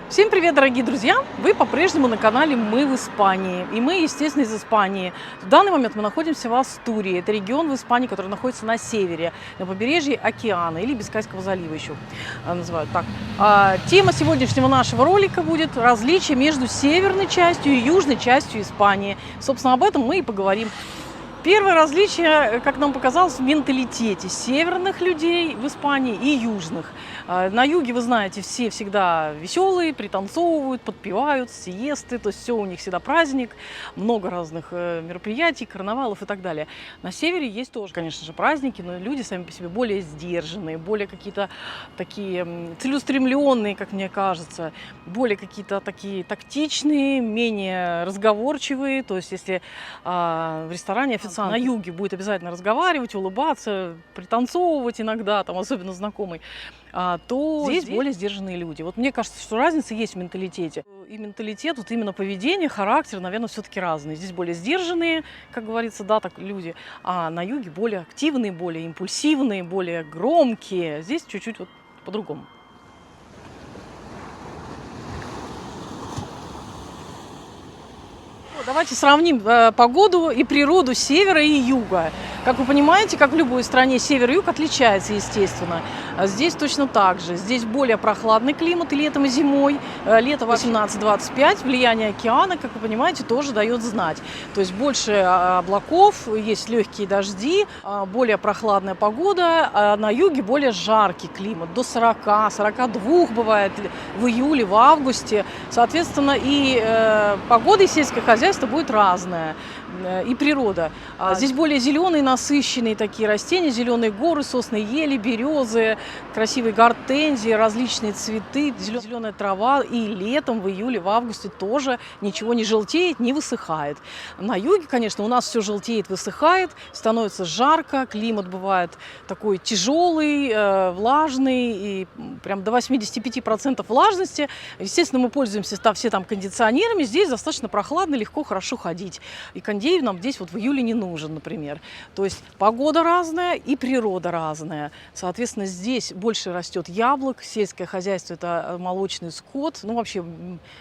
Всем привет, дорогие друзья! Вы по-прежнему на канале «Мы в Испании». И мы, естественно, из Испании. В данный момент мы находимся в Астурии. Это регион в Испании, который находится на севере, на побережье океана или Бискайского залива еще называют так. Тема сегодняшнего нашего ролика будет различие между северной частью и южной частью Испании. Собственно, об этом мы и поговорим. Первое различие, как нам показалось, в менталитете северных людей в Испании и южных. На юге, вы знаете, все всегда веселые, пританцовывают, подпевают, сиесты, то есть все у них всегда праздник, много разных мероприятий, карнавалов и так далее. На севере есть тоже, конечно же, праздники, но люди сами по себе более сдержанные, более какие-то такие целеустремленные, как мне кажется, более какие-то такие тактичные, менее разговорчивые. То есть если в ресторане официант на юге будет обязательно разговаривать, улыбаться, пританцовывать иногда, там, особенно знакомый, то здесь более сдержанные люди. Вот мне кажется, что разница есть в менталитете. И менталитет, вот именно поведение, характер, наверное, все-таки разные. Здесь более сдержанные, как говорится, да, так люди, а на юге более активные, более импульсивные, более громкие. Здесь чуть-чуть вот по-другому. Давайте сравним погоду и природу севера и юга. Как вы понимаете, как в любой стране, север и юг отличается, естественно. Здесь точно так же. Здесь более прохладный климат и летом, и зимой. Лето 18-25, влияние океана, как вы понимаете, тоже дает знать. То есть больше облаков, есть легкие дожди, более прохладная погода. А на юге более жаркий климат, до 40-42 бывает в июле, в августе. Соответственно, и погода, и сельское хозяйство будет разное, и природа. Здесь более зеленые, насыщенные такие растения, зеленые горы, сосны, ели, березы, красивые гортензии, различные цветы, зеленая трава. И летом, в июле, в августе тоже ничего не желтеет, не высыхает. На юге, конечно, у нас все желтеет, высыхает, становится жарко, климат бывает такой тяжелый, влажный, и прям до 85% влажности. Естественно, мы пользуемся все там кондиционерами, здесь достаточно прохладно, легко, хорошо ходить. И кондей нам здесь вот в июле не нужен, например. То есть погода разная и природа разная. Соответственно, здесь больше растет яблок, сельское хозяйство – это молочный скот, ну вообще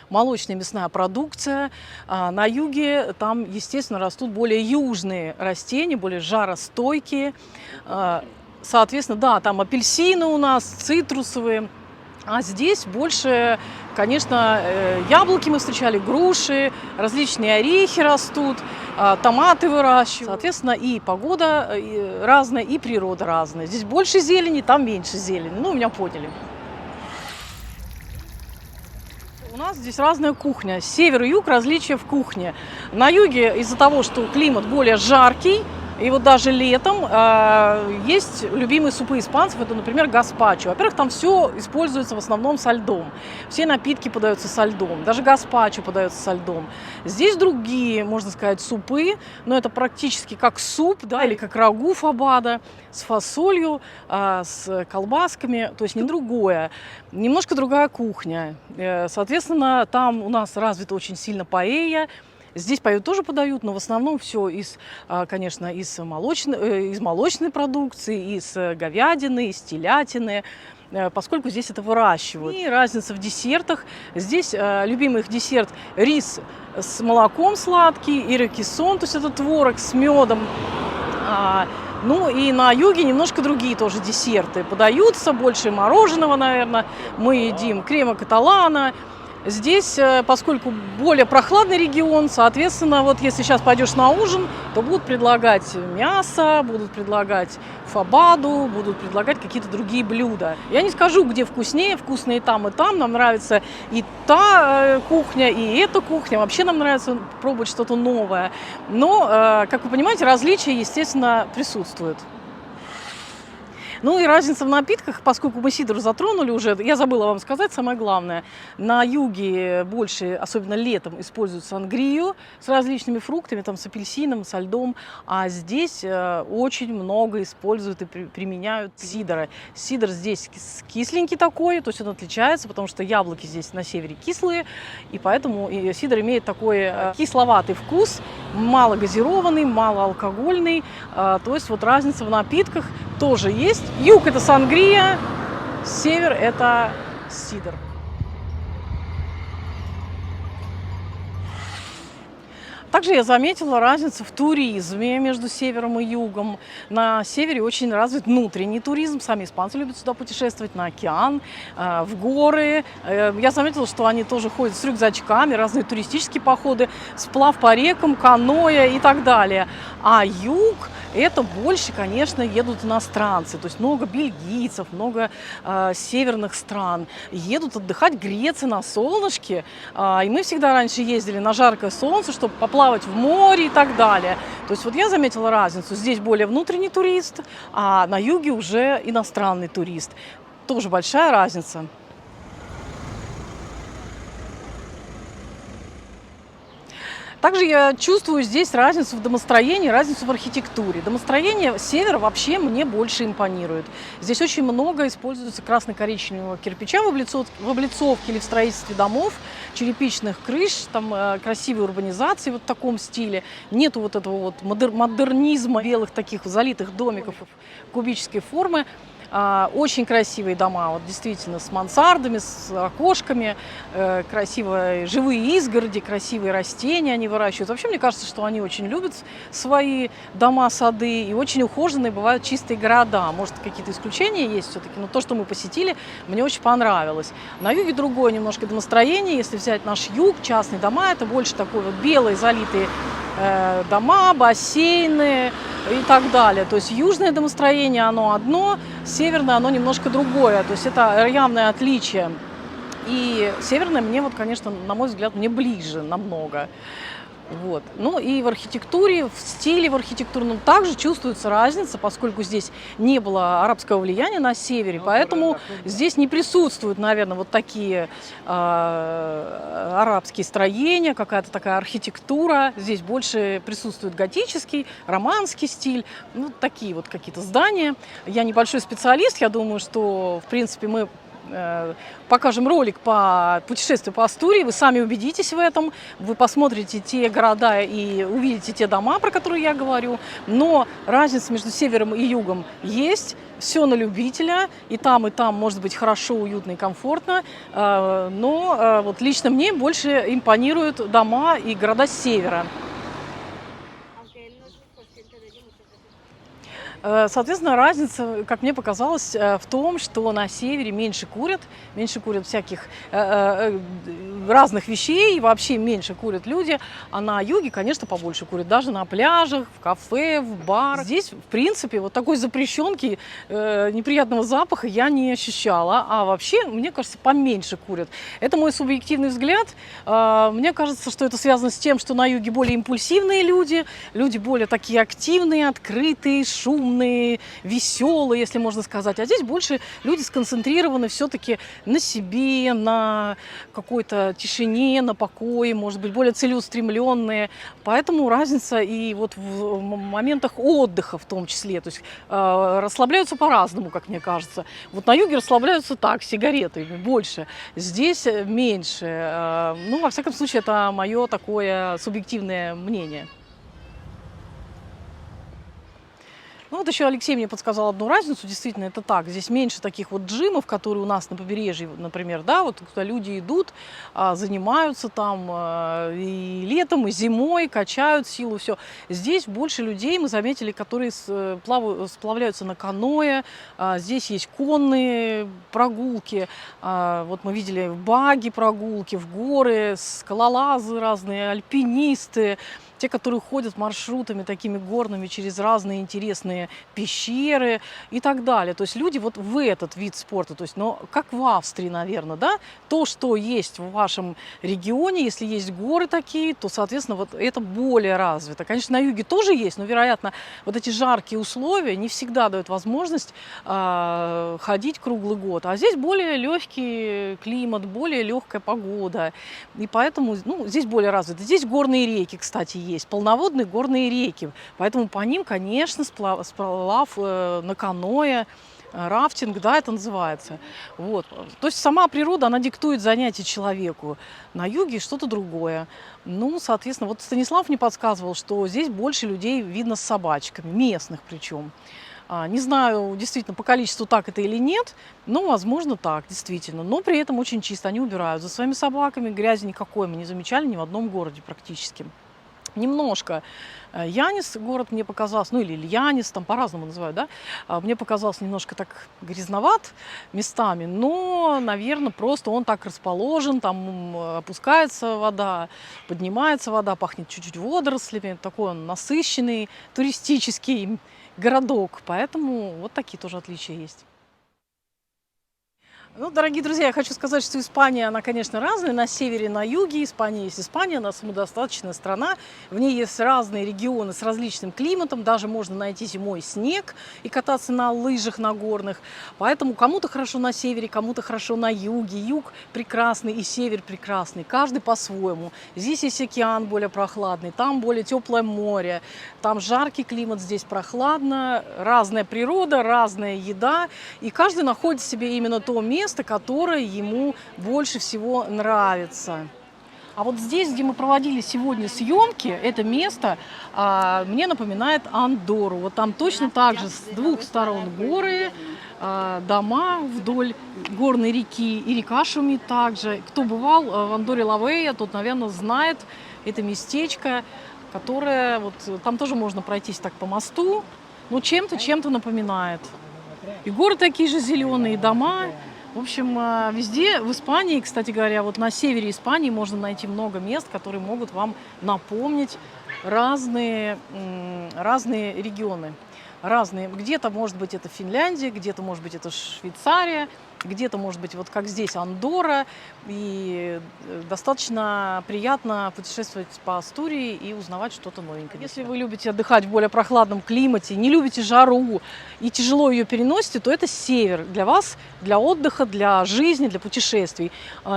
молочная мясная продукция. На юге там, естественно, растут более южные растения, более жаростойкие. Соответственно, да, там апельсины у нас, цитрусовые. А здесь больше, конечно, яблоки мы встречали, груши, различные орехи растут, томаты выращивают. Соответственно, и погода разная, и природа разная. Здесь больше зелени, там меньше зелени. Ну, меня поняли. У нас здесь разная кухня. Север и юг, различия в кухне. На юге из-за того, что климат более жаркий, и вот даже летом есть любимые супы испанцев, это, например, гаспачо. Во-первых, там все используется в основном со льдом. Все напитки подаются со льдом, даже гаспачо подается со льдом. Здесь другие, можно сказать, супы, но это практически как суп, да, или как рагу фабада с фасолью, с колбасками, то есть не другое. Немножко другая кухня. Соответственно, там у нас развита очень сильно паэлья. Здесь паэлью тоже подают, но в основном все конечно, из молочной продукции, из говядины, из телятины, поскольку здесь это выращивают. И разница в десертах. Здесь любимый их десерт – рис с молоком сладкий и ракессон, то есть это творог с медом. Ну и на юге немножко другие тоже десерты подаются, больше мороженого, наверное. Мы едим крема каталана. Здесь, поскольку более прохладный регион, соответственно, вот если сейчас пойдешь на ужин, то будут предлагать мясо, будут предлагать фабаду, будут предлагать какие-то другие блюда. Я не скажу, где вкуснее, вкусные и там. Нам нравится и та кухня, и эта кухня. Вообще нам нравится пробовать что-то новое. Но, как вы понимаете, различия, естественно, присутствуют. Ну и разница в напитках, поскольку мы сидр затронули уже, я забыла вам сказать самое главное. На юге больше, особенно летом, используют сангрию с различными фруктами, там, с апельсином, со льдом. А здесь очень много используют и применяют сидора. Сидр здесь кисленький такой, то есть он отличается, потому что яблоки здесь на севере кислые, и поэтому сидр имеет такой кисловатый вкус, малогазированный, малоалкогольный. То есть вот разница в напитках тоже есть. Юг – это сангрия, север – это сидр. Также я заметила разницу в туризме между севером и югом. На севере очень развит внутренний туризм. Сами испанцы любят сюда путешествовать, на океан, в горы. Я заметила, что они тоже ходят с рюкзачками, разные туристические походы, сплав по рекам, каноэ и так далее. А юг – это больше, конечно, едут иностранцы. То есть много бельгийцев, много северных стран. Едут отдыхать, греться на солнышке. И мы всегда раньше ездили на жаркое солнце, чтобы поплавать в море и так далее. То есть вот я заметила разницу. Здесь более внутренний турист, а на юге уже иностранный турист. Тоже большая разница. Также я чувствую здесь разницу в домостроении, разницу в архитектуре. Домостроение севера вообще мне больше импонирует. Здесь очень много используется красно-коричневого кирпича в облицовке или в строительстве домов, черепичных крыш, там красивой урбанизации вот в таком стиле. Нету вот этого вот модернизма, белых таких залитых домиков кубической формы. Очень красивые дома, вот действительно, с мансардами, с окошками, красивые живые изгороди, красивые растения они выращивают. Вообще, мне кажется, что они очень любят свои дома, сады, и очень ухоженные бывают чистые города. Может, какие-то исключения есть все-таки, но то, что мы посетили, мне очень понравилось. На юге другое немножко домостроение. Если взять наш юг, частные дома, это больше такой вот белые, залитые дома, бассейны и так далее. То есть южное домостроение, оно одно, северное, оно немножко другое. То есть это явное отличие. И северное мне, вот, конечно, на мой взгляд, мне ближе намного. Вот. Ну и в архитектуре, в стиле в архитектурном также чувствуется разница, поскольку здесь не было арабского влияния на севере, поэтому здесь не присутствуют, наверное, вот такие арабские строения, какая-то такая архитектура. Здесь больше присутствует готический, романский стиль, ну, такие вот какие-то здания. Я небольшой специалист, я думаю, что, в принципе, мы покажем ролик по путешествию по Астурии, вы сами убедитесь в этом, вы посмотрите те города и увидите те дома, про которые я говорю, но разница между севером и югом есть, все на любителя, и там может быть хорошо, уютно и комфортно, но вот лично мне больше импонируют дома и города севера. Соответственно, разница, как мне показалось, в том, что на севере меньше курят всяких разных вещей, и вообще меньше курят люди, а на юге, конечно, побольше курят, даже на пляжах, в кафе, в барах. Здесь, в принципе, вот такой запрещенки, неприятного запаха я не ощущала, а вообще, мне кажется, поменьше курят. Это мой субъективный взгляд. Мне кажется, что это связано с тем, что на юге более импульсивные люди более такие активные, открытые, шумные, веселые, если можно сказать. А здесь больше люди сконцентрированы все-таки на себе, на какой-то тишине, на покое, может быть, более целеустремленные. Поэтому разница и вот в моментах отдыха в том числе. То есть расслабляются по-разному, как мне кажется. Вот на юге расслабляются так, сигаретами больше. Здесь меньше. Ну, во всяком случае, это мое такое субъективное мнение. Ну вот еще Алексей мне подсказал одну разницу, действительно, это так. Здесь меньше таких вот джимов, которые у нас на побережье, например, да, вот куда люди идут, занимаются там и летом, и зимой, качают силу, все. Здесь больше людей, мы заметили, которые сплавляются на каноэ, здесь есть конные прогулки, вот мы видели баги прогулки в горы, скалолазы разные, альпинисты. Те, которые ходят маршрутами такими горными через разные интересные пещеры и так далее. То есть люди вот в этот вид спорта, то есть, но как в Австрии, наверное, да, то, что есть в вашем регионе, если есть горы такие, то, соответственно, вот это более развито. Конечно, на юге тоже есть, но, вероятно, вот эти жаркие условия не всегда дают возможность ходить круглый год. А здесь более легкий климат, более легкая погода, и поэтому, ну, здесь более развито. Здесь горные реки, кстати, есть полноводные горные реки, поэтому по ним, конечно, сплав на каноэ, рафтинг, да, это называется. Вот. То есть сама природа, она диктует занятия человеку. На юге что-то другое. Ну, соответственно, вот Станислав мне подсказывал, что здесь больше людей видно с собачками, местных причем. Не знаю, действительно, по количеству так это или нет, но, возможно, так, действительно. Но при этом очень чисто, они убирают за своими собаками, грязи никакой мы не замечали ни в одном городе практически. Немножко. Янис город мне показался, ну или Ильянис, там по-разному называют, да, мне показался немножко так грязноват местами, но, наверное, просто он так расположен, там опускается вода, поднимается вода, пахнет чуть-чуть водорослями, такой он насыщенный, туристический городок, поэтому вот такие тоже отличия есть. Ну, дорогие друзья, я хочу сказать, что Испания, она, конечно, разная. На севере, на юге Испания есть Испания, она самодостаточная страна. В ней есть разные регионы с различным климатом. Даже можно найти зимой снег и кататься на лыжах, на горных. Поэтому кому-то хорошо на севере, кому-то хорошо на юге. Юг прекрасный и север прекрасный. Каждый по-своему. Здесь есть океан более прохладный, там более теплое море. Там жаркий климат, здесь прохладно. Разная природа, разная еда. И каждый находит себе именно то место, которое ему больше всего нравится. А вот здесь, где мы проводили сегодня съемки, это место мне напоминает Андорру. Вот там точно так же с двух сторон горы, дома вдоль горной реки, и река шумит также. Кто бывал в Андорре ла Вейя, тот, наверное, знает это местечко, которое вот там тоже можно пройтись так по мосту, но чем-то напоминает. И горы такие же зеленые, дома. В общем, везде в Испании, кстати говоря, вот на севере Испании можно найти много мест, которые могут вам напомнить разные регионы. Разные. Где-то, может быть, это Финляндия, где-то, может быть, это Швейцария, где-то, может быть, вот как здесь, Андорра. И достаточно приятно путешествовать по Астурии и узнавать что-то новенькое. Если вы любите отдыхать в более прохладном климате, не любите жару и тяжело ее переносите, то это север для вас, для отдыха, для жизни, для путешествий.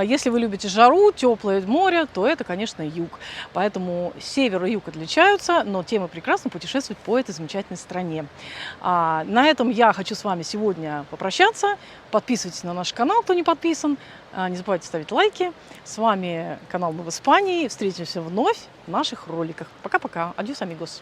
Если вы любите жару, теплое море, то это, конечно, юг. Поэтому север и юг отличаются, но тем и прекрасно путешествовать по этой замечательной стране. На этом я хочу с вами сегодня попрощаться. Подписывайтесь на наш канал, кто не подписан. Не забывайте ставить лайки. С вами канал «Мы в Испании». Встретимся вновь в наших роликах. Пока-пока. Адьос, амигос.